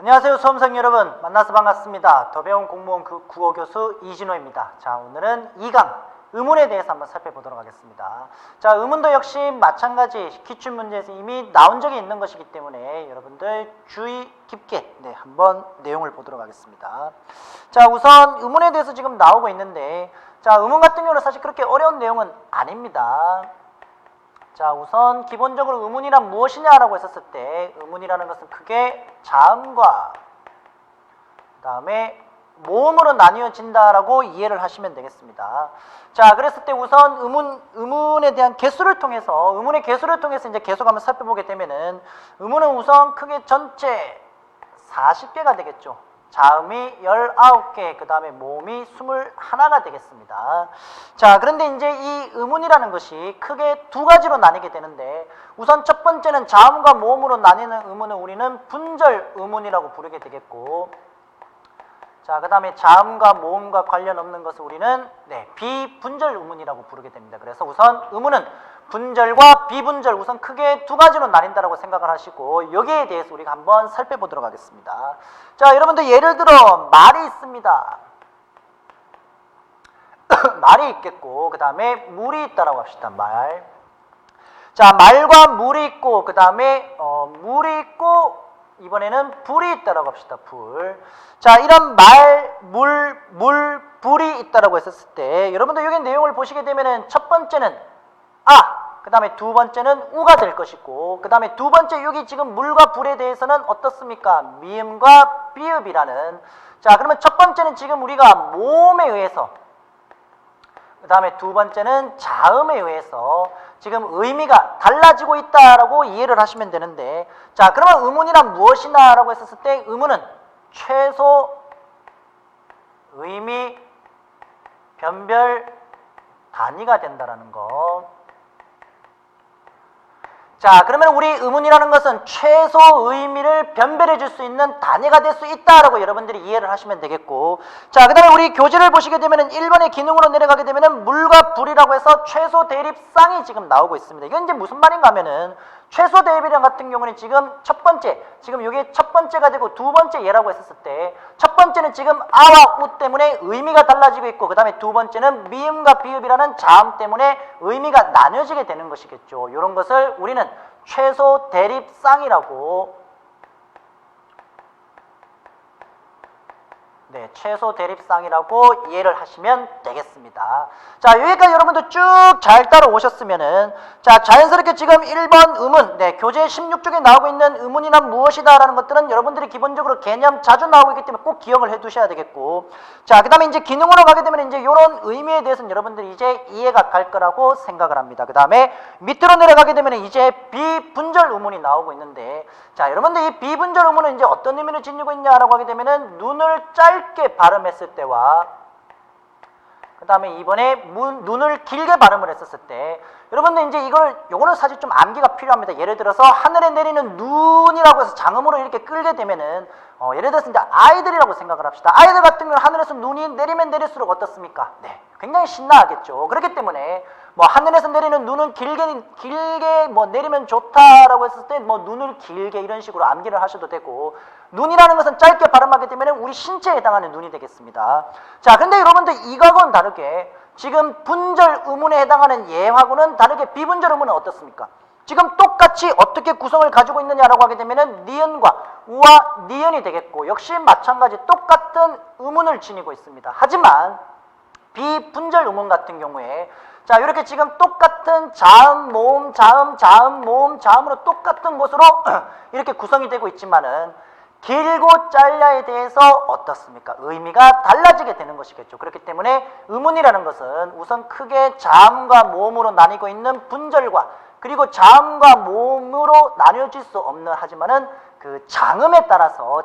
안녕하세요 수험생 여러분, 만나서 반갑습니다. 더 배운 공무원 국어 교수 이진호입니다. 자, 오늘은 2강 의문에 대해서 한번 살펴보도록 하겠습니다. 자, 의문도 역시 마찬가지 기출문제에서 이미 나온 적이 있는 것이기 때문에 여러분들 주의 깊게 한번 내용을 보도록 하겠습니다. 자, 우선 의문에 대해서 지금 나오고 있는데, 자, 의문 같은 경우는 사실 그렇게 어려운 내용은 아닙니다. 자, 우선 기본적으로 의문이란 무엇이냐라고 했었을 때, 의문이라는 것은 크게 자음과 그 다음에 모음으로 나뉘어진다라고 이해를 하시면 되겠습니다. 자, 그랬을 때 우선 의문에 대한 개수를 통해서, 의문의 개수를 통해서 이제 계속 한번 살펴보게 되면은, 의문은 우선 크게 전체 40개가 되겠죠. 자음이 19개, 그 다음에 모음이 21가 되겠습니다. 자, 그런데 이제 이 의문이라는 것이 크게 두 가지로 나뉘게 되는데, 우선 첫 번째는 자음과 모음으로 나뉘는 의문은 우리는 분절 의문이라고 부르게 되겠고, 자, 그 다음에 자음과 모음과 관련 없는 것을 우리는 비분절 의문이라고 부르게 됩니다. 그래서 우선 의문은 분절과 비분절, 우선 크게 두 가지로 나뉜다라고 생각을 하시고, 여기에 대해서 우리가 한번 살펴보도록 하겠습니다. 자, 여러분들 예를 들어 말이 있습니다. 말이 있겠고, 그 다음에 물이 있다라고 합시다. 말. 자, 말과 물이 있고, 그 다음에 물이 있고, 이번에는 불이 있다라고 합시다. 불. 자, 이런 말, 물, 불이 있다라고 했었을 때, 여러분들 여기 내용을 보시게 되면은 첫 번째는 그 다음에 두 번째는 우가 될 것이고, 그 다음에 두 번째 여기 지금 물과 불에 대해서는 어떻습니까? 미음과 비읍이라는. 자, 그러면 첫 번째는 지금 우리가 모음에 의해서, 그 다음에 두 번째는 자음에 의해서 지금 의미가 달라지고 있다라고 이해를 하시면 되는데, 자, 그러면 의문이란 무엇이나 라고 했었을 때, 의문은 최소 의미 변별 단위가 된다라는 거. 자, 그러면 우리 의문이라는 것은 최소 의미를 변별해 줄 수 있는 단위가 될 수 있다라고 여러분들이 이해를 하시면 되겠고, 자, 그 다음에 우리 교재를 보시게 되면은 1번의 기능으로 내려가게 되면은 물과 불이라고 해서 최소 대립쌍이 지금 나오고 있습니다. 이건 이제 무슨 말인가 하면은, 최소 대립이랑 같은 경우는 지금 첫 번째, 지금 이게 첫 번째가 되고 두 번째 예라고 했었을 때, 첫 번째는 지금 아와 우 때문에 의미가 달라지고 있고, 그 다음에 두 번째는 미음과 비읍이라는 자음 때문에 의미가 나뉘어지게 되는 것이겠죠. 이런 것을 우리는 최소 대립쌍이라고, 최소 대립쌍이라고 이해를 하시면 되겠습니다. 자, 여기까지 여러분들 쭉 잘 따라오셨으면은, 자, 자연스럽게 지금 1번 의문, 교재 16쪽에 나오고 있는 의문이란 무엇이다 라는 것들은 여러분들이 기본적으로 개념 자주 나오고 있기 때문에 꼭 기억을 해 두셔야 되겠고, 자, 그 다음에 이제 기능으로 가게 되면 이제 이런 의미에 대해서는 여러분들이 이제 이해가 갈 거라고 생각을 합니다. 그 다음에 밑으로 내려가게 되면 이제 비분절 의문이 나오고 있는데, 자, 여러분들 이 비분절 의문은 이제 어떤 의미를 지니고 있냐라고 하게 되면은, 눈을 짧게 발음했을 때와, 그 다음에 이번에 눈을 길게 발음을 했었을 때, 여러분들 이제 요거는 사실 좀 암기가 필요합니다. 예를 들어서 하늘에 내리는 눈이라고 해서 장음으로 이렇게 끌게 되면은, 예를 들어서 이제 아이들이라고 생각을 합시다. 아이들 같은 경우는 하늘에서 눈이 내리면 내릴수록 어떻습니까? 굉장히 신나하겠죠. 그렇기 때문에 뭐 하늘에서 내리는 눈은 길게 뭐 내리면 좋다라고 했을 때 뭐 눈을 길게 이런 식으로 암기를 하셔도 되고, 눈이라는 것은 짧게 발음하기 때문에 우리 신체에 해당하는 눈이 되겠습니다. 자, 근데 여러분들 이거하고는 다르게 지금 분절 의문에 해당하는 예하고는 다르게 비분절 의문은 어떻습니까? 지금 똑같이 어떻게 구성을 가지고 있느냐라고 하게 되면은 니은과 우와 니은이 되겠고, 역시 마찬가지 똑같은 의문을 지니고 있습니다. 하지만 비분절 의문 같은 경우에, 자, 이렇게 지금 똑같은 자음, 모음, 자음, 모음, 자음으로 똑같은 것으로 이렇게 구성이 되고 있지만은, 길고 짧냐에 대해서 어떻습니까? 의미가 달라지게 되는 것이겠죠. 그렇기 때문에 의문이라는 것은 우선 크게 자음과 모음으로 나뉘고 있는 분절과, 그리고 자음과 모음으로 나뉘어질 수 없는, 하지만은 그 장음에 따라서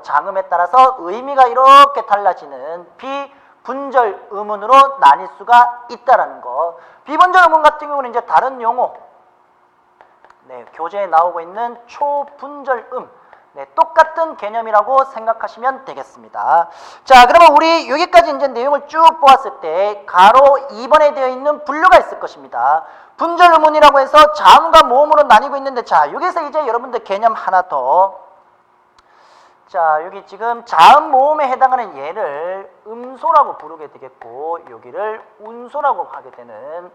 의미가 이렇게 달라지는 비분절 의문으로 나뉠 수가 있다라는 것. 비분절 의문 같은 경우는 이제 다른 용어, 교재에 나오고 있는 초분절 똑같은 개념이라고 생각하시면 되겠습니다. 자, 그러면 우리 여기까지 이제 내용을 쭉 보았을 때 가로 2번에 되어 있는 분류가 있을 것입니다. 분절 의문이라고 해서 자음과 모음으로 나뉘고 있는데, 자, 여기서 이제 여러분들 개념 하나 더. 자, 여기 지금 자음 모음에 해당하는 얘를 음소라고 부르게 되겠고 여기를 운소라고 하게 되는,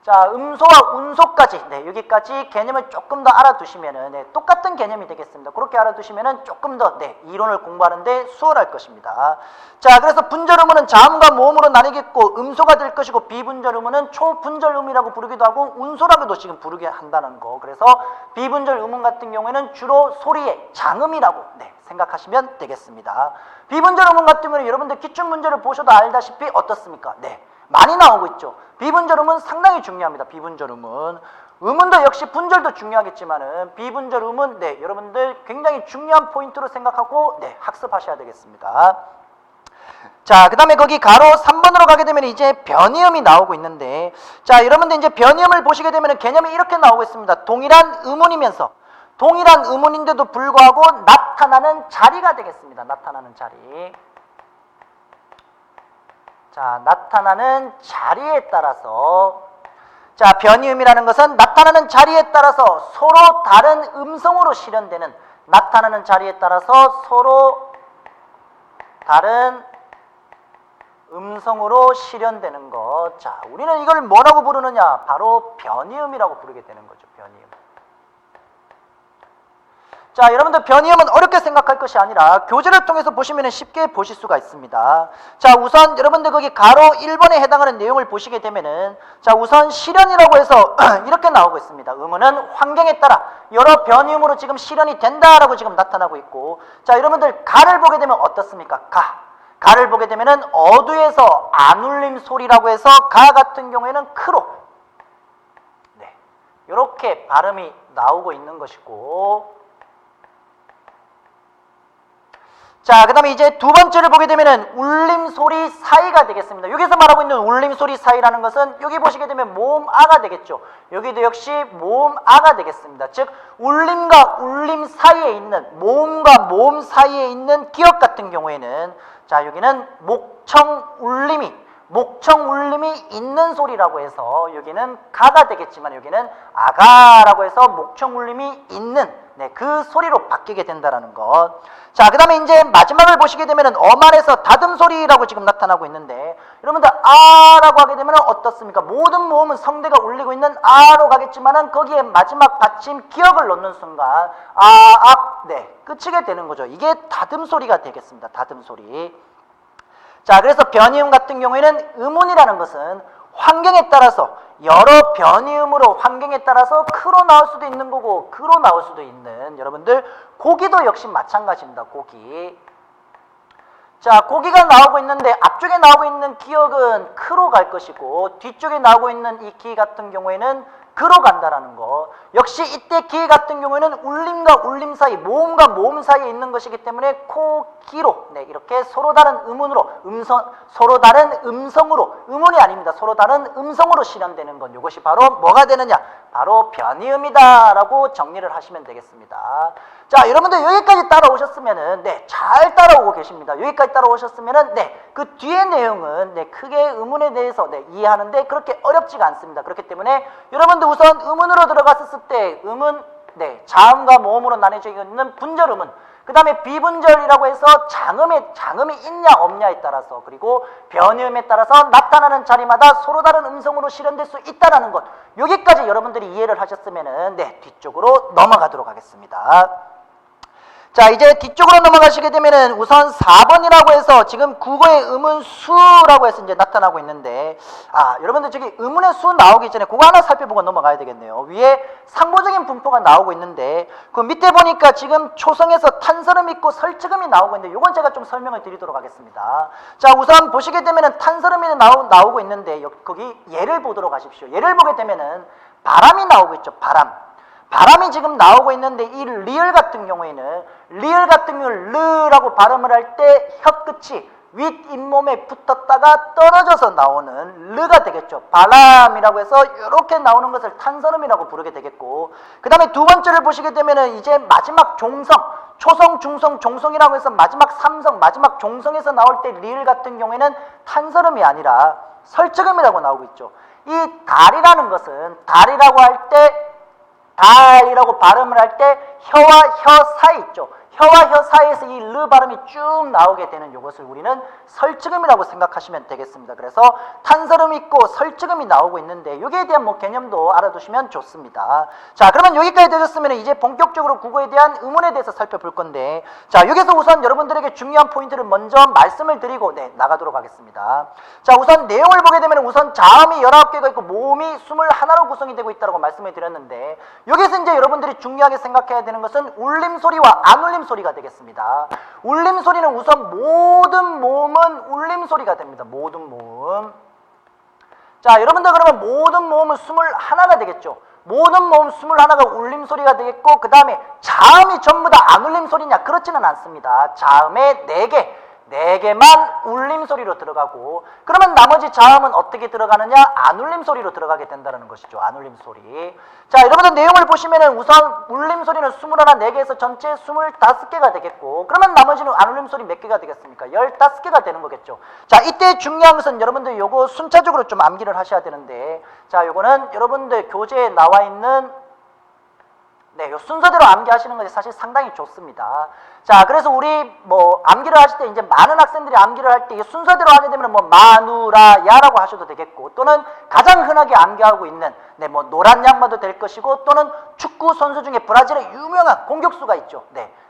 자, 음소와 운소까지, 네, 여기까지 개념을 조금 더 알아두시면은, 네, 똑같은 개념이 되겠습니다. 그렇게 알아두시면은 조금 더, 네, 이론을 공부하는데 수월할 것입니다. 자, 그래서 분절 음은 자음과 모음으로 나뉘겠고 음소가 될 것이고, 비분절 음은 초분절 음이라고 부르기도 하고 운소라고도 지금 부르게 한다는 거. 그래서 비분절 음은 같은 경우에는 주로 소리의 장음이라고, 네, 생각하시면 되겠습니다. 비분절 음은 같은 경우는 여러분들 기출문제를 보셔도 알다시피 어떻습니까? 네, 많이 나오고 있죠. 비분절음은 상당히 중요합니다. 비분절음은 음은도 역시 분절도 중요하겠지만은 비분절음은, 네, 여러분들 굉장히 중요한 포인트로 생각하고, 네, 학습하셔야 되겠습니다. 자, 그 다음에 거기 가로 3번으로 가게 되면 이제 변이음이 나오고 있는데, 자, 여러분들 이제 변이음을 보시게 되면 개념이 이렇게 나오고 있습니다. 동일한 음운이면서 동일한 음운인데도 불구하고 나타나는 자리가 되겠습니다. 나타나는 자리. 자, 나타나는 자리에 따라서, 자, 변이음이라는 것은 나타나는 자리에 따라서 서로 다른 음성으로 실현되는, 나타나는 자리에 따라서 서로 다른 음성으로 실현되는 것. 자, 우리는 이걸 뭐라고 부르느냐? 바로 변이음이라고 부르게 되는 거죠. 변이음. 자, 여러분들 변이음은 어렵게 생각할 것이 아니라 교재를 통해서 보시면 쉽게 보실 수가 있습니다. 자, 우선 여러분들 거기 가로 1번에 해당하는 내용을 보시게 되면은, 자, 우선 실현이라고 해서 이렇게 나오고 있습니다. 음은 환경에 따라 여러 변이음으로 지금 실현이 된다라고 지금 나타나고 있고, 자, 여러분들 가를 보게 되면 어떻습니까? 가를 보게 되면은 어두에서 안울림 소리라고 해서 가 같은 경우에는 크로, 네, 이렇게 발음이 나오고 있는 것이고, 자, 그 다음에 이제 두 번째를 보게 되면은 울림소리 사이가 되겠습니다. 여기서 말하고 있는 울림소리 사이라는 것은 여기 보시게 되면 모음아가 되겠죠. 여기도 역시 모음아가 되겠습니다. 즉 울림과 울림 사이에 있는, 모음과 모음 사이에 있는 기억 같은 경우에는, 자, 여기는 목청울림이 있는 소리라고 해서 여기는 가가 되겠지만 여기는 아가라고 해서 목청울림이 있는, 네, 그 소리로 바뀌게 된다라는 것. 자, 그 다음에 이제 마지막을 보시게 되면은 어말에서 다듬 소리라고 지금 나타나고 있는데, 여러분들 아라고 하게 되면 어떻습니까? 모든 모음은 성대가 울리고 있는 아로 가겠지만은 거기에 마지막 받침 기억을 넣는 순간 네, 끝이게 되는 거죠. 이게 다듬 소리가 되겠습니다. 다듬 소리. 자, 그래서 변이음 같은 경우에는 음운이라는 것은 환경에 따라서 여러 변이음으로 환경에 따라서 크로 나올 수도 있는 거고 그로 나올 수도 있는, 여러분들 고기도 역시 마찬가지입니다. 고기. 자, 고기가 나오고 있는데 앞쪽에 나오고 있는 기억은 크로 갈 것이고 뒤쪽에 나오고 있는 이 기 같은 경우에는 그로 간다라는 거. 역시 이때 기 같은 경우에는 울림과 울림 사이, 모음과 모음 사이에 있는 것이기 때문에 코, 기로, 네, 이렇게 서로 다른 음운으로, 서로 다른 음성으로, 음운이 아닙니다. 서로 다른 음성으로 실현되는 건 이것이 바로 뭐가 되느냐? 바로 변이음이다라고 정리를 하시면 되겠습니다. 자, 여러분들 여기까지 따라오셨으면은, 네, 잘 따라오고 계십니다. 여기까지 따라오셨으면은, 네, 그 뒤의 내용은, 네, 크게 음운에 대해서, 네, 이해하는데 그렇게 어렵지가 않습니다. 그렇기 때문에 여러분들 우선 음운으로 들어갔을 때 음은, 네, 자음과 모음으로 나뉘어져 있는 분절 음은, 그 다음에 비분절이라고 해서 장음이 있냐 없냐에 따라서, 그리고 변이음에 따라서 나타나는 자리마다 서로 다른 음성으로 실현될 수 있다는 것, 여기까지 여러분들이 이해를 하셨으면은, 네, 뒤쪽으로 넘어가도록 하겠습니다. 자, 이제 뒤쪽으로 넘어가시게 되면은 우선 4번이라고 해서 지금 국어의 음은 수라고 해서 이제 나타나고 있는데, 여러분들 저기 음운의 수 나오기 전에 그거 하나 살펴보고 넘어가야 되겠네요. 위에 상보적인 분포가 나오고 있는데 그 밑에 보니까 지금 초성에서 탄설음 있고 설측음이 나오고 있는데 요건 제가 좀 설명을 드리도록 하겠습니다. 자, 우선 보시게 되면은 탄설음이 나오고 있는데 거기 예를 보도록 하십시오. 예를 보게 되면은 바람이 나오고 있죠. 바람이 지금 나오고 있는데 이 리을 같은 경우에는 르라고 발음을 할 때 혀 끝이 윗잇몸에 붙었다가 떨어져서 나오는 르가 되겠죠. 바람이라고 해서 이렇게 나오는 것을 탄설음이라고 부르게 되겠고, 그 다음에 두 번째를 보시게 되면은 이제 마지막 종성, 초성, 중성, 종성이라고 해서 마지막 삼성, 마지막 종성에서 나올 때 리을 같은 경우에는 탄설음이 아니라 설측음이라고 나오고 있죠. 이 달이라는 것은 달이라고 할 때 달이라고 발음을 할 때 혀와 혀 사이 있죠. 혀와 혀 사이에서 이 르 발음이 쭉 나오게 되는 이것을 우리는 설치음이라고 생각하시면 되겠습니다. 그래서 탄설음이 있고 설치음이 나오고 있는데 여기에 대한 뭐 개념도 알아두시면 좋습니다. 자, 그러면 여기까지 되셨으면 이제 본격적으로 국어에 대한 의문에 대해서 살펴볼 건데, 자, 여기서 우선 여러분들에게 중요한 포인트를 먼저 말씀을 드리고 나가도록 하겠습니다. 자, 우선 내용을 보게 되면 우선 자음이 19개가 있고 모음이 21로 구성이 되고 있다고 말씀을 드렸는데, 여기서 이제 여러분들이 중요하게 생각해야 되는 것은 울림 소리와 안 울림 소리가 되겠습니다. 울림 소리는 우선 모든 모음은 울림 소리가 됩니다. 모든 모음. 자, 여러분들 그러면 모든 모음은 21가 되겠죠. 모든 모음 21가 울림 소리가 되겠고, 그 다음에 자음이 전부 다 안 울림 소리냐? 그렇지는 않습니다. 자음의 4개만 울림 소리로 들어가고, 그러면 나머지 자음은 어떻게 들어가느냐? 안 울림 소리로 들어가게 된다는 것이죠. 안 울림 소리. 자, 여러분들 내용을 보시면은 우선 울림 소리는 21, 4개에서 전체 25개가 되겠고, 그러면 나머지는 안 울림 소리 몇 개가 되겠습니까? 15개가 되는 거겠죠. 자, 이때 중요한 것은 여러분들 요거 순차적으로 좀 암기를 하셔야 되는데, 자, 요거는 여러분들 교재에 나와 있는 요 순서대로 암기하시는 것이 사실 상당히 좋습니다. 자, 그래서 우리 뭐 암기를 하실 때 이제 많은 학생들이 암기를 할 때 순서대로 하게 되면 뭐 마누라야라고 하셔도 되겠고, 또는 가장 흔하게 암기하고 있는 뭐 노란 양마도 될 것이고, 또는 축구 선수 중에 브라질의 유명한 공격수가 있죠.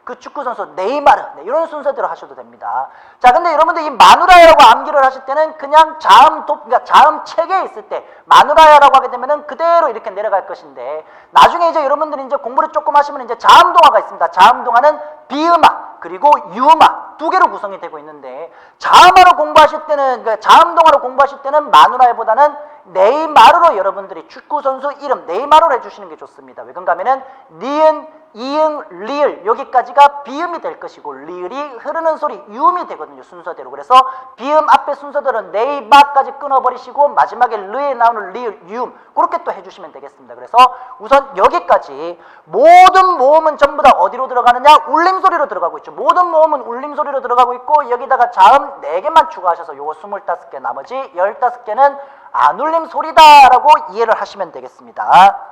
그 축구 선수 네이마르, 이런 순서대로 하셔도 됩니다. 자, 근데 여러분들 이 마누라야라고 암기를 하실 때는 그냥 그러니까 자음 체계에 있을 때 마누라야라고 하게 되면은 그대로 이렇게 내려갈 것인데, 나중에 이제 여러분들이 이제 공부를 조금 하시면 이제 자음동화가 있습니다. 자음동화는 비음화 그리고 유음화 2개로 구성이 되고 있는데, 자음화로 공부하실 때는, 그러니까 자음동화로 공부하실 때는 마누라야보다는 네이마르로 여러분들이 축구 선수 이름 네이마르로 해주시는 게 좋습니다. 왜 그런가 하면은 니은, 이응, 리을 여기까지가 비음이 될 것이고, 리을이 흐르는 소리 유음이 되거든요. 순서대로. 그래서 비음 앞에 순서대로 네이마까지 끊어버리시고 마지막에 르에 나오는 리을, 유음 그렇게 또 해주시면 되겠습니다. 그래서 우선 여기까지 모든 모음은 전부 다 어디로 들어가느냐? 울림 소리로 들어가고 있죠. 모든 모음은 울림 소리로 들어가고 있고, 여기다가 자음 4개만 추가하셔서 요거 25개, 나머지 15개는 안 울림 소리다라고 이해를 하시면 되겠습니다.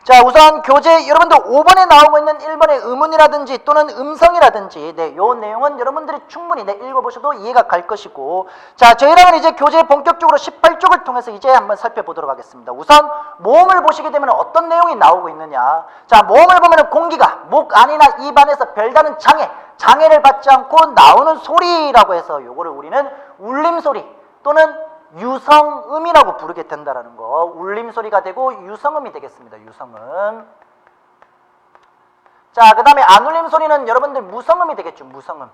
자, 우선 교재 여러분들 5번에 나오고 있는 1번의 의문이라든지 또는 음성이라든지 요 내용은 여러분들이 충분히 읽어보셔도 이해가 갈 것이고, 자, 저희랑은 이제 교재 본격적으로 18쪽을 통해서 이제 한번 살펴보도록 하겠습니다. 우선 모음을 보시게 되면 어떤 내용이 나오고 있느냐? 자, 모음을 보면 공기가 목 안이나 입 안에서 별다른 장애를 받지 않고 나오는 소리라고 해서 요거를 우리는 울림 소리 또는 유성음이라고 부르게 된다라는 거. 울림 소리가 되고 유성음이 되겠습니다. 유성음. 자, 그 다음에 안 울림 소리는 여러분들 무성음이 되겠죠. 무성음.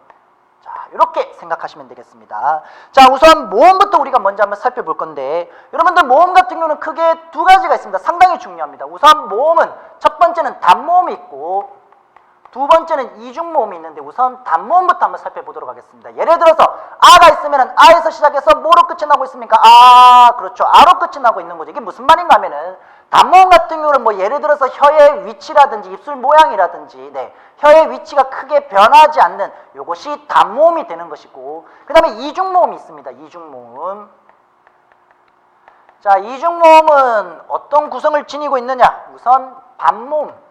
자, 이렇게 생각하시면 되겠습니다. 자, 우선 모음부터 우리가 먼저 한번 살펴볼 건데, 여러분들 모음 같은 경우는 크게 2가지가 있습니다. 상당히 중요합니다. 우선 모음은 첫 번째는 단모음이 있고, 두 번째는 이중모음이 있는데, 우선 단모음부터 한번 살펴보도록 하겠습니다. 예를 들어서 아가 있으면 아에서 시작해서 뭐로 끝이 나고 있습니까? 아, 그렇죠. 아로 끝이 나고 있는 거죠. 이게 무슨 말인가 하면은, 단모음 같은 경우는 뭐 예를 들어서 혀의 위치라든지 입술 모양이라든지 혀의 위치가 크게 변하지 않는 요것이 단모음이 되는 것이고, 그 다음에 이중모음이 있습니다. 이중모음. 자, 이중모음은 어떤 구성을 지니고 있느냐? 우선 반모음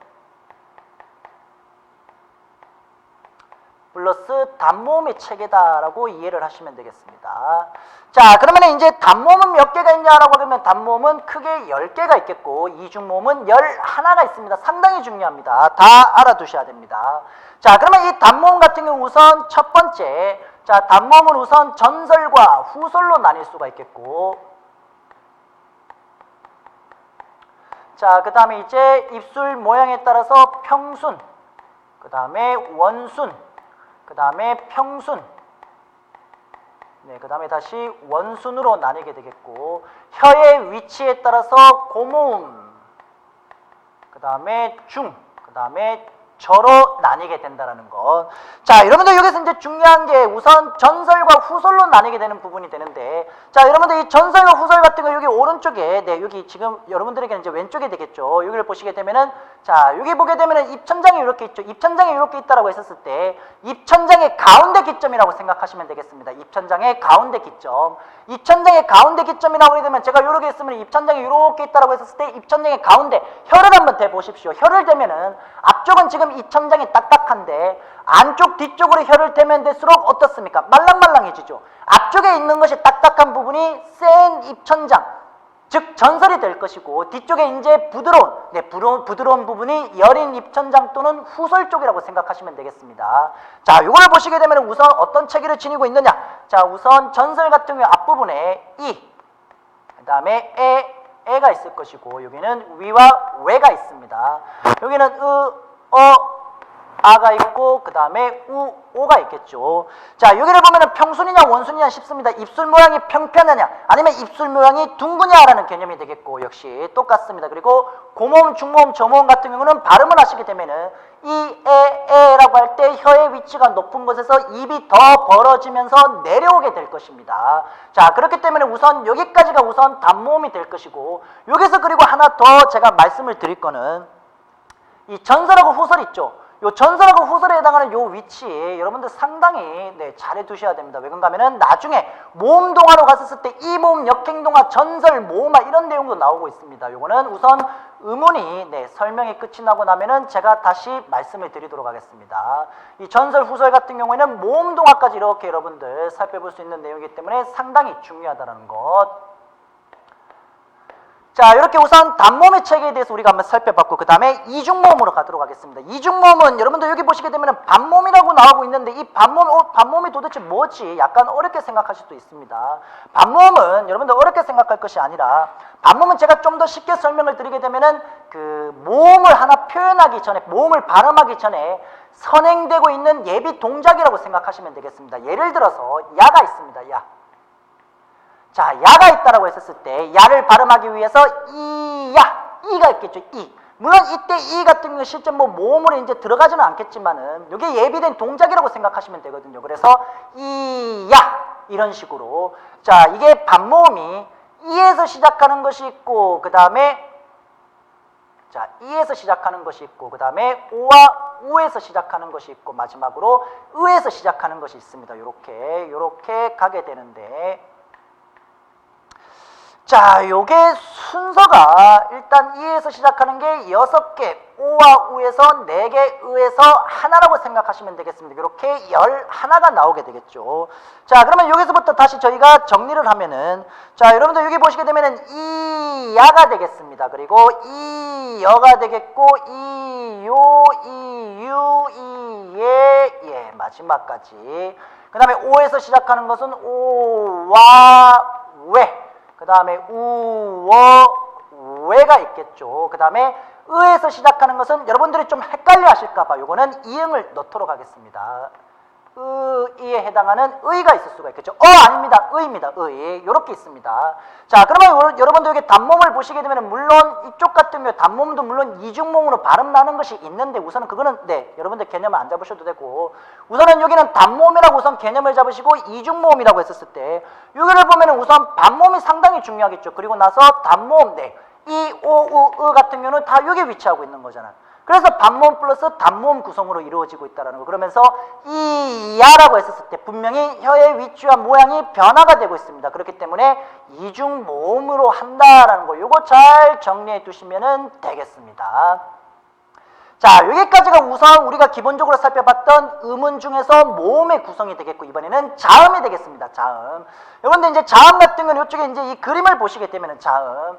플러스 단모음의 체계다라고 이해를 하시면 되겠습니다. 자, 그러면 이제 단모음은 몇 개가 있냐라고 하면 단모음은 크게 10개가 있겠고, 이중모음은 11가 있습니다. 상당히 중요합니다. 다 알아두셔야 됩니다. 자, 그러면 이 단모음 같은 경우 우선 첫 번째, 자, 단모음은 우선 전설과 후설로 나뉠 수가 있겠고, 자, 그 다음에 이제 입술 모양에 따라서 평순, 그 다음에 원순, 그 다음에 평순, 그 다음에 다시 원순으로 나뉘게 되겠고, 혀의 위치에 따라서 고모음, 그 다음에 중, 그 다음에 저로 나뉘게 된다는 것. 자, 여러분들 여기서 이제 중요한 게 우선 전설과 후설로 나뉘게 되는 부분이 되는데, 자, 여러분들 이 전설과 후설 같은 거 여기 오른쪽에, 여기 지금 여러분들에게는 이제 왼쪽에 되겠죠. 여기를 보시게 되면은, 자, 여기 보게 되면은 입천장이 이렇게 있죠. 입천장이 이렇게 있다라고 했었을 때, 입천장의 가운데 기점이라고 생각하시면 되겠습니다. 입천장의 가운데 기점. 입천장의 가운데 기점이라고 하게 되면, 제가 이렇게 있으면 입천장이 이렇게 있다라고 했었을 때, 입천장의 가운데 혀를 한번 대 보십시오. 혀를 대면은 앞쪽 앞쪽은 지금 입천장이 딱딱한데 안쪽 뒤쪽으로 혀를 대면 될수록 어떻습니까? 말랑말랑해지죠. 앞쪽에 있는 것이 딱딱한 부분이 센 입천장, 즉 전설이 될 것이고 뒤쪽에 이제 부드러운 부분이 여린 입천장 또는 후설 쪽이라고 생각하시면 되겠습니다. 자, 이걸 보시게 되면 우선 어떤 체계를 지니고 있느냐? 자, 우선 전설 같은 경우 앞부분에 이, 그 다음에 에가 있을 것이고 여기는 위와 외가 있습니다. 여기는 아가 있고 그 다음에 오가 있겠죠. 자, 여기를 보면은 평순이냐 원순이냐 싶습니다. 입술 모양이 평평하냐 아니면 입술 모양이 둥그냐라는 개념이 되겠고 역시 똑같습니다. 그리고 고모음, 중모음, 저모음 같은 경우는 발음을 하시게 되면은 이 에라고 할 때 혀의 위치가 높은 곳에서 입이 더 벌어지면서 내려오게 될 것입니다. 자, 그렇기 때문에 우선 여기까지가 우선 단모음이 될 것이고 여기서 그리고 하나 더 제가 말씀을 드릴 거는 이 전설하고 후설 있죠. 요 전설하고 후설에 해당하는 요 위치 여러분들 상당히 잘 해두셔야 됩니다. 왜 그런가 하면은 나중에 모음동화로 갔었을 때 이 모음, 역행동화, 전설, 모음화 이런 내용도 나오고 있습니다. 요거는 우선 의문이 설명이 끝이 나고 나면은 제가 다시 말씀을 드리도록 하겠습니다. 이 전설, 후설 같은 경우에는 모음동화까지 이렇게 여러분들 살펴볼 수 있는 내용이기 때문에 상당히 중요하다는 것. 자, 이렇게 우선 단모음의 체계에 대해서 우리가 한번 살펴봤고 그 다음에 이중모음으로 가도록 하겠습니다. 이중모음은 여러분들 여기 보시게 되면 반모음이라고 나오고 있는데 이 반모음이 도대체 뭐지? 약간 어렵게 생각하실 수도 있습니다. 반모음은 여러분들 어렵게 생각할 것이 아니라 반모음은 제가 좀 더 쉽게 설명을 드리게 되면은 그 모음을 하나 표현하기 전에 모음을 발음하기 전에 선행되고 있는 예비 동작이라고 생각하시면 되겠습니다. 예를 들어서 야가 있습니다. 야. 자, 야가 있다라고 했었을 때 야를 발음하기 위해서 이가 있겠죠. 이. 물론 이때 이 같은 경우 실제 모음으로 이제 들어가지는 않겠지만은 이게 예비된 동작이라고 생각하시면 되거든요. 그래서 이런 식으로. 자, 이게 반모음이 이에서 시작하는 것이 있고 그 다음에 자, 이에서 시작하는 것이 있고 그 다음에 오와 우에서 시작하는 것이 있고 마지막으로 으에서 시작하는 것이 있습니다. 요렇게 가게 되는데 자, 요게 순서가 일단 이에서 시작하는 게 6개, 오와 우에서 4개, 으에서 하나라고 생각하시면 되겠습니다. 이렇게 11가 나오게 되겠죠. 자, 그러면 여기서부터 다시 저희가 정리를 하면은 자, 여러분들 여기 보시게 되면은 이 야가 되겠습니다. 그리고 이 여가 되겠고 이 요, 이 유, 이 예, 마지막까지. 그 다음에 오에서 시작하는 것은 오와 웨. 그 다음에 우워외가 있겠죠. 그 다음에 으에서 시작하는 것은 여러분들이 좀 헷갈려 하실까봐 요거는 이응을 넣도록 하겠습니다. 이에 해당하는 의가 있을 수가 있겠죠. 아닙니다. 의입니다. 의. 요렇게 있습니다. 자, 그러면 여러분들 여기 단모음을 보시게 되면 물론 이쪽 같은 경우 단모음도 물론 이중모음으로 발음 나는 것이 있는데 우선은 그거는 여러분들 개념을 안 잡으셔도 되고 우선은 여기는 단모음이라고 우선 개념을 잡으시고 이중모음이라고 했었을 때 여기를 보면 우선 반모음이 상당히 중요하겠죠. 그리고 나서 단모음 이, 오, 우, 으 같은 경우는 다 여기 위치하고 있는 거잖아요. 그래서 반모음 플러스 단모음 구성으로 이루어지고 있다는 거. 그러면서 이 야라고 했었을 때 분명히 혀의 위치와 모양이 변화가 되고 있습니다. 그렇기 때문에 이중 모음으로 한다라는 거. 요거 잘 정리해 두시면 되겠습니다. 자, 여기까지가 우선 우리가 기본적으로 살펴봤던 음운 중에서 모음의 구성이 되겠고 이번에는 자음이 되겠습니다. 자음. 여러분들 이제 자음 같은 경우는 이쪽에 이제 이 그림을 보시게 되면은 자음.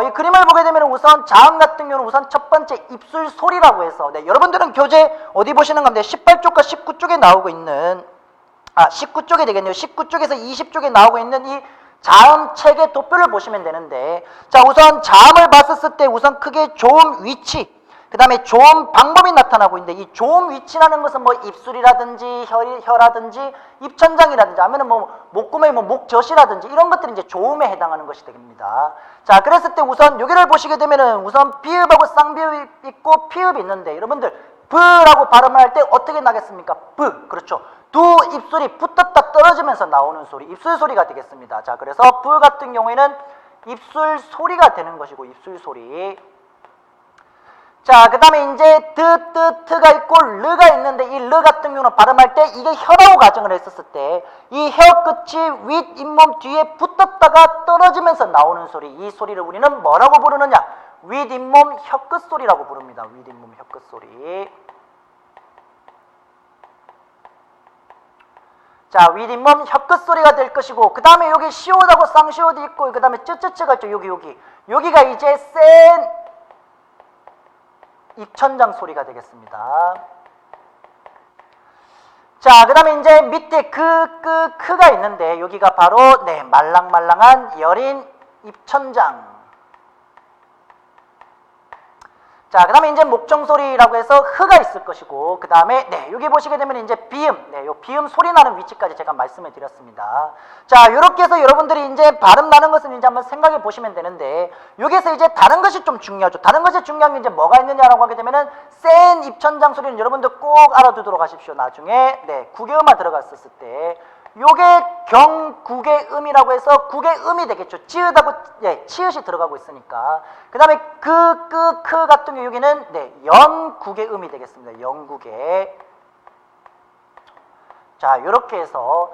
이 그림을 보게 되면 우선 자음 같은 경우는 우선 첫 번째 입술 소리라고 해서 여러분들은 교재 어디 보시는 건데 18쪽과 19쪽에 나오고 있는 19쪽이 되겠네요. 19쪽에서 20쪽에 나오고 있는 이 자음 책의 도표를 보시면 되는데 자, 우선 자음을 봤을 때 우선 크게 조음 위치 그 다음에 조음 방법이 나타나고 있는데 이 조음 위치라는 것은 입술이라든지 혀라든지 입천장이라든지 아니면 목구멍의 목젖이라든지 이런 것들이 이제 조음에 해당하는 것이 됩니다. 자, 그랬을 때 우선 여기를 보시게 되면은 우선 비읍하고 쌍비읍이 있고 피읍이 있는데 여러분들 브라고 발음을 할 때 어떻게 나겠습니까? 브. 그렇죠. 두 입술이 붙었다 떨어지면서 나오는 소리, 입술 소리가 되겠습니다. 자, 그래서 브 같은 경우에는 입술 소리가 되는 것이고 입술 소리. 자, 그 다음에 이제 트가 있고 르가 있는데 이 르 같은 경우는 발음할 때 이게 혀라고 가정을 했었을 때 이 혀 끝이 윗 잇몸 뒤에 붙었다가 떨어지면서 나오는 소리, 이 소리를 우리는 뭐라고 부르느냐? 윗잇몸 혀끝 소리라고 부릅니다. 윗잇몸 혀끝 소리. 자, 윗잇몸 혀끝 소리가 될 것이고, 그 다음에 여기 시옷하고 쌍시옷이 있고, 그 다음에 쯔쯔쯔가 있죠. 여기가 이제 센 입천장 소리가 되겠습니다. 자, 그 다음에 이제 밑에 크가 있는데, 여기가 바로 말랑말랑한 여린 입천장. 자, 그 다음에 이제 목청소리라고 해서 흐가 있을 것이고, 그 다음에 여기 보시게 되면 이제 비음, 요 비음 소리 나는 위치까지 제가 말씀을 드렸습니다. 자, 이렇게 해서 여러분들이 이제 발음 나는 것은 이제 한번 생각해 보시면 되는데, 여기서 이제 다른 것이 좀 중요하죠. 다른 것이 중요한 게 이제 뭐가 있느냐라고 하게 되면은 센 입천장 소리는 여러분들 꼭 알아두도록 하십시오. 나중에 국외음화 들어갔었을 때. 요게 경국의 음이라고 해서 국의 음이 되겠죠. 찌읒하고 치읓이 들어가고 있으니까. 그 다음에 크 같은 경우 여기는 연국의 음이 되겠습니다. 연국의. 자, 요렇게 해서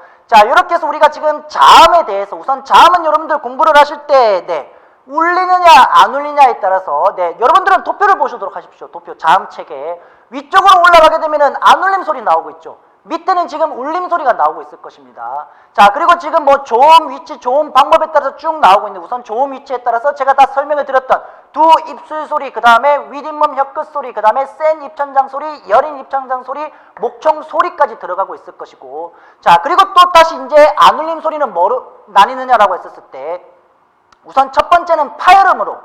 우리가 지금 자음에 대해서, 우선 자음은 여러분들 공부를 하실 때 울리느냐 안 울리냐에 따라서 여러분들은 도표를 보시도록 하십시오. 도표 자음 체계 위쪽으로 올라가게 되면은 안 울림 소리 나오고 있죠. 밑에는 지금 울림 소리가 나오고 있을 것입니다. 자, 그리고 지금 뭐 조음 위치, 조음 방법에 따라서 쭉 나오고 있는데, 우선 조음 위치에 따라서 제가 다 설명을 드렸던 두 입술 소리, 그 다음에 윗잇몸 혀끝 소리, 그 다음에 센 입천장 소리, 여린 입천장 소리, 목청 소리까지 들어가고 있을 것이고, 자, 그리고 또 다시 이제 안 울림 소리는 뭐로 나뉘느냐라고 했었을 때, 우선 첫 번째는 파열음으로,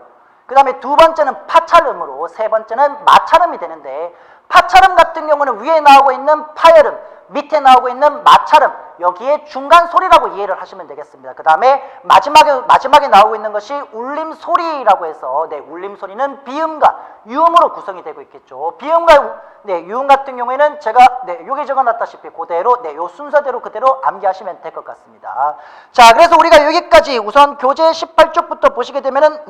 그 다음에 두 번째는 파찰음으로, 세 번째는 마찰음이 되는데, 파찰음 같은 경우는 위에 나오고 있는 파열음, 밑에 나오고 있는 마찰음, 여기에 중간 소리라고 이해를 하시면 되겠습니다. 그 다음에 마지막에 나오고 있는 것이 울림 소리라고 해서, 울림 소리는 비음과 유음으로 구성이 되고 있겠죠. 비음과 유음 같은 경우에는 제가 여기 적어놨다시피 그대로 요 순서대로 그대로 암기하시면 될 것 같습니다. 자, 그래서 우리가 여기까지 우선 교재 18쪽부터 보시게 되면은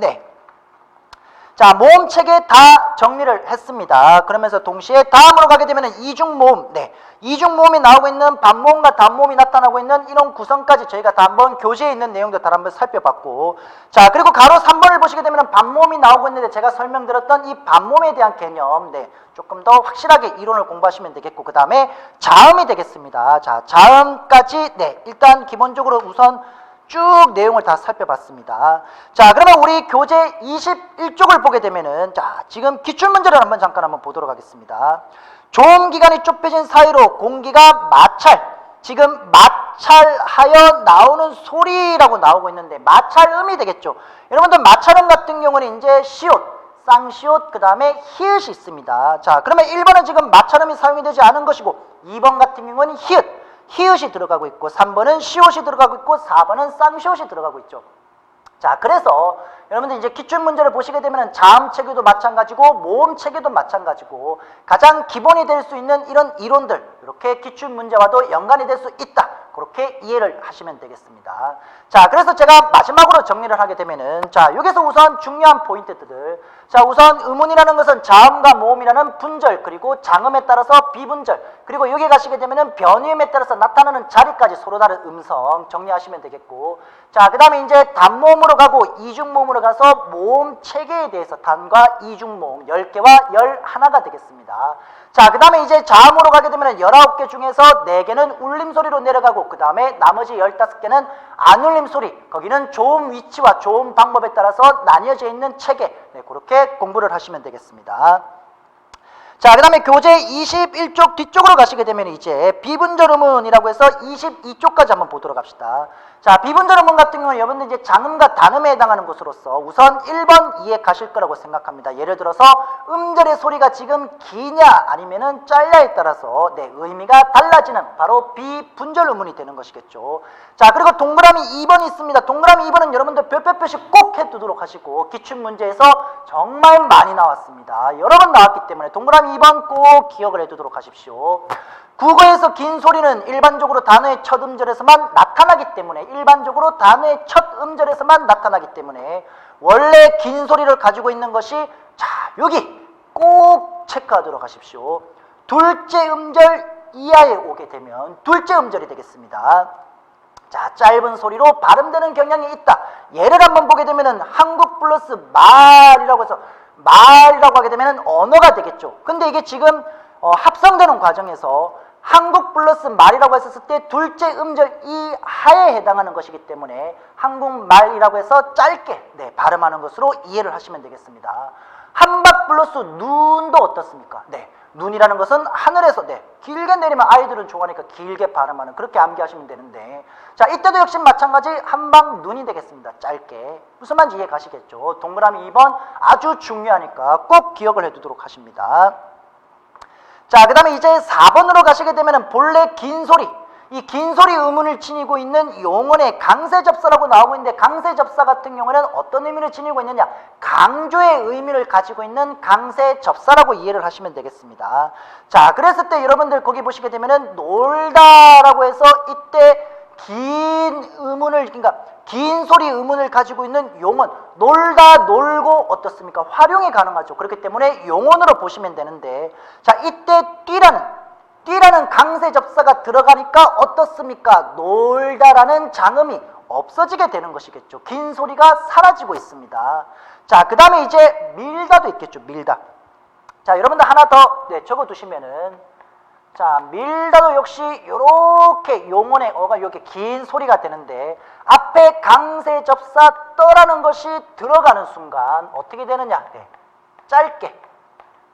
자, 모음 체계 다 정리를 했습니다. 그러면서 동시에 다음으로 가게 되면 이중모음, 이중모음이 나오고 있는 반모음과 단모음이 나타나고 있는 이런 구성까지 저희가 다 한번 교재에 있는 내용도 다 한번 살펴봤고, 자, 그리고 가로 3번을 보시게 되면 반모음이 나오고 있는데, 제가 설명드렸던 이 반모음에 대한 개념, 조금 더 확실하게 이론을 공부하시면 되겠고, 그 다음에 자음이 되겠습니다. 자, 자음까지 일단 기본적으로 우선 쭉 내용을 다 살펴봤습니다. 자, 그러면 우리 교재 21쪽을 보게 되면은, 자, 지금 기출문제를 잠깐 한번 보도록 하겠습니다. 조음기관이 좁혀진 사이로 공기가 지금 마찰하여 나오는 소리라고 나오고 있는데, 마찰음이 되겠죠. 여러분들 마찰음 같은 경우는 이제 시옷, 쌍시옷, 그 다음에 히읗이 있습니다. 자, 그러면 1번은 지금 마찰음이 사용이 되지 않은 것이고, 2번 같은 경우는 히읗이 들어가고 있고, 3번은 시옷이 들어가고 있고, 4번은 쌍시옷이 들어가고 있죠. 자, 그래서 여러분들 이제 기출문제를 보시게 되면 자음 체계도 마찬가지고 모음 체계도 마찬가지고, 가장 기본이 될 수 있는 이런 이론들, 이렇게 기출문제와도 연관이 될 수 있다, 그렇게 이해를 하시면 되겠습니다. 자, 그래서 제가 마지막으로 정리를 하게 되면은, 자, 여기서 우선 중요한 포인트들, 자, 우선 음운이라는 것은 자음과 모음이라는 분절, 그리고 장음에 따라서 비분절, 그리고 여기 가시게 되면은 변이음에 따라서 나타나는 자리까지 서로 다른 음성 정리하시면 되겠고, 자, 그 다음에 이제 단모음으로 가고 이중모음으로 가서 모음 체계에 대해서 단과 이중모음 10개와 11가 되겠습니다. 자, 그 다음에 이제 자음으로 가게 되면 19개 중에서 4개는 울림소리로 내려가고, 그 다음에 나머지 15개는 안 울림소리, 거기는 조음 위치와 조음 방법에 따라서 나뉘어져 있는 체계, 그렇게 공부를 하시면 되겠습니다. 자, 그 다음에 교재 21쪽 뒤쪽으로 가시게 되면 이제 비분절 음운이라고 해서 22쪽까지 한번 보도록 합시다. 자, 비분절 음운 같은 경우는 여러분들 이제 장음과 단음에 해당하는 것으로서 우선 1번 이해 가실 거라고 생각합니다. 예를 들어서 음절의 소리가 지금 기냐 아니면은 짧냐에 따라서 의미가 달라지는 바로 비분절 음운이 되는 것이겠죠. 자, 그리고 동그라미 2번이 있습니다. 동그라미 2번은 여러분들 별표 표시 꼭 해두도록 하시고, 기출문제에서 정말 많이 나왔습니다. 여러 번 나왔기 때문에 동그라미 2번 꼭 기억을 해두도록 하십시오. 국어에서 긴 소리는 일반적으로 단어의 첫 음절에서만 나타나기 때문에, 일반적으로 단어의 첫 음절에서만 나타나기 때문에 원래 긴 소리를 가지고 있는 것이, 자, 여기 꼭 체크하도록 하십시오. 둘째 음절 이하에 오게 되면 둘째 음절이 되겠습니다. 자, 짧은 소리로 발음되는 경향이 있다. 예를 한번 보게 되면은 한국 플러스 말이라고 해서 말이라고 하게 되면은 언어가 되겠죠. 근데 이게 지금 합성되는 과정에서 한국 플러스 말이라고 했었을 때 둘째 음절 이 하에 해당하는 것이기 때문에 한국말이라고 해서 짧게 발음하는 것으로 이해를 하시면 되겠습니다. 한박 플러스 눈도 어떻습니까? 눈이라는 것은 하늘에서 길게 내리면 아이들은 좋아하니까 길게 발음하는, 그렇게 암기하시면 되는데, 자, 이때도 역시 마찬가지 한방 눈이 되겠습니다. 짧게. 무슨 말인지 이해 가시겠죠? 동그라미 2번 아주 중요하니까 꼭 기억을 해두도록 하십니다. 자, 그 다음에 이제 4번으로 가시게 되면 본래 긴 소리, 이 긴 소리 의문을 지니고 있는 용언의 강세접사라고 나오고 있는데, 강세접사 같은 경우는 어떤 의미를 지니고 있느냐, 강조의 의미를 가지고 있는 강세접사라고 이해를 하시면 되겠습니다. 자, 그랬을 때 여러분들 거기 보시게 되면은 놀다라고 해서 이때 긴 의문을, 그러니까 긴 소리 의문을 가지고 있는 용언, 놀다, 놀고 어떻습니까? 활용이 가능하죠. 그렇기 때문에 용언으로 보시면 되는데, 자, 이때 띠라는 강세접사가 들어가니까 어떻습니까? 놀다라는 장음이 없어지게 되는 것이겠죠. 긴 소리가 사라지고 있습니다. 자, 그 다음에 이제 밀다도 있겠죠. 밀다. 자, 여러분들 하나 더 적어두시면은, 자, 밀다도 역시 이렇게 용언의 어가 이렇게 긴 소리가 되는데, 앞에 강세접사 떠라는 것이 들어가는 순간 어떻게 되느냐? 짧게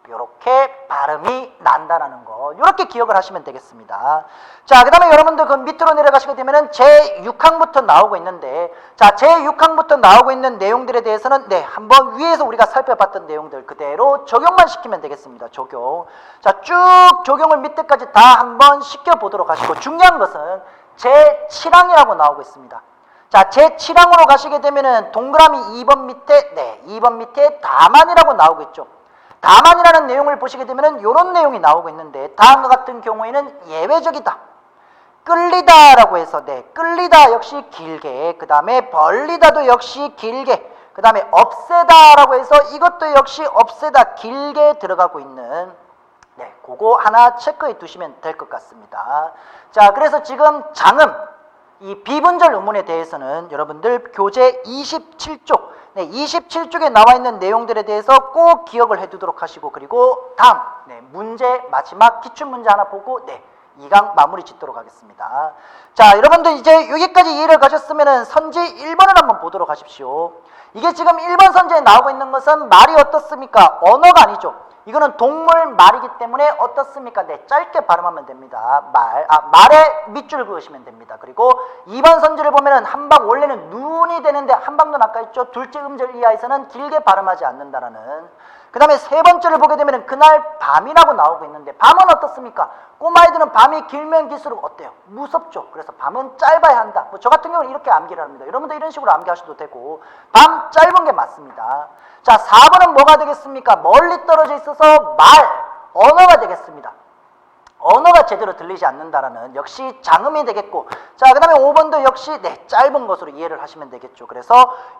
이렇게 발음이 난다라는 거, 이렇게 기억을 하시면 되겠습니다. 자, 그 다음에 여러분들 그 밑으로 내려가시게 되면은 제6항부터 나오고 있는데, 자, 제6항부터 나오고 있는 내용들에 대해서는 한번 위에서 우리가 살펴봤던 내용들 그대로 적용만 시키면 되겠습니다. 적용. 자, 쭉 적용을 밑에까지 다 한번 시켜보도록 하시고, 중요한 것은 제7항이라고 나오고 있습니다. 자, 제7항으로 가시게 되면은 동그라미 2번 밑에 2번 밑에 다만이라고 나오고 있죠. 다만이라는 내용을 보시게 되면 이런 내용이 나오고 있는데, 다음과 같은 경우에는 예외적이다. 끌리다라고 해서 끌리다 역시 길게, 그 다음에 벌리다도 역시 길게, 그 다음에 없애다라고 해서 이것도 역시 없애다 길게 들어가고 있는, 그거 하나 체크해 두시면 될 것 같습니다. 자, 그래서 지금 장음, 이 비분절 의문에 대해서는 여러분들 교재 27쪽 27쪽에 나와 있는 내용들에 대해서 꼭 기억을 해두도록 하시고, 그리고 다음 문제, 마지막 기출문제 하나 보고 2강 마무리 짓도록 하겠습니다. 자, 여러분들 이제 여기까지 이해를 가졌으면 선지 1번을 한번 보도록 하십시오. 이게 지금 1번 선지에 나오고 있는 것은 말이 어떻습니까? 언어가 아니죠. 이거는 동물 말이기 때문에 어떻습니까? 짧게 발음하면 됩니다. 말에 밑줄 그으시면 됩니다. 그리고 2번 선지를 보면은 한방 원래는 눈이 되는데, 한방눈 아까 있죠? 둘째 음절 이하에서는 길게 발음하지 않는다라는. 그 다음에 세 번째를 보게 되면은 그날 밤이라고 나오고 있는데, 밤은 어떻습니까? 꼬마아이들은 밤이 길면 길수록 어때요? 무섭죠. 그래서 밤은 짧아야 한다. 저 같은 경우는 이렇게 암기를 합니다. 여러분도 이런 식으로 암기하셔도 되고, 밤 짧은 게 맞습니다. 자, 4번은 뭐가 되겠습니까? 멀리 떨어져 있어서 언어가 되겠습니다. 언어가 제대로 들리지 않는다라는, 역시 장음이 되겠고, 자, 그 다음에 5번도 역시 짧은 것으로 이해를 하시면 되겠죠. 그래서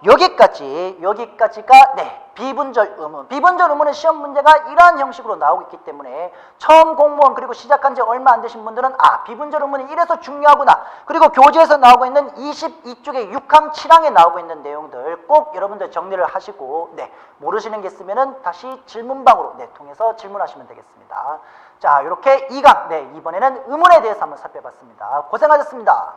여기까지가 비분절 의문. 비분절 의문의 시험 문제가 이러한 형식으로 나오고 있기 때문에 처음 공무원 그리고 시작한 지 얼마 안 되신 분들은 비분절 의문이 이래서 중요하구나. 그리고 교재에서 나오고 있는 22쪽에 6항 7항에 나오고 있는 내용들 꼭 여러분들 정리를 하시고, 모르시는 게 있으면은 다시 질문방으로 통해서 질문하시면 되겠습니다. 자, 이렇게 2강, 이번에는 의문에 대해서 한번 살펴봤습니다. 고생하셨습니다.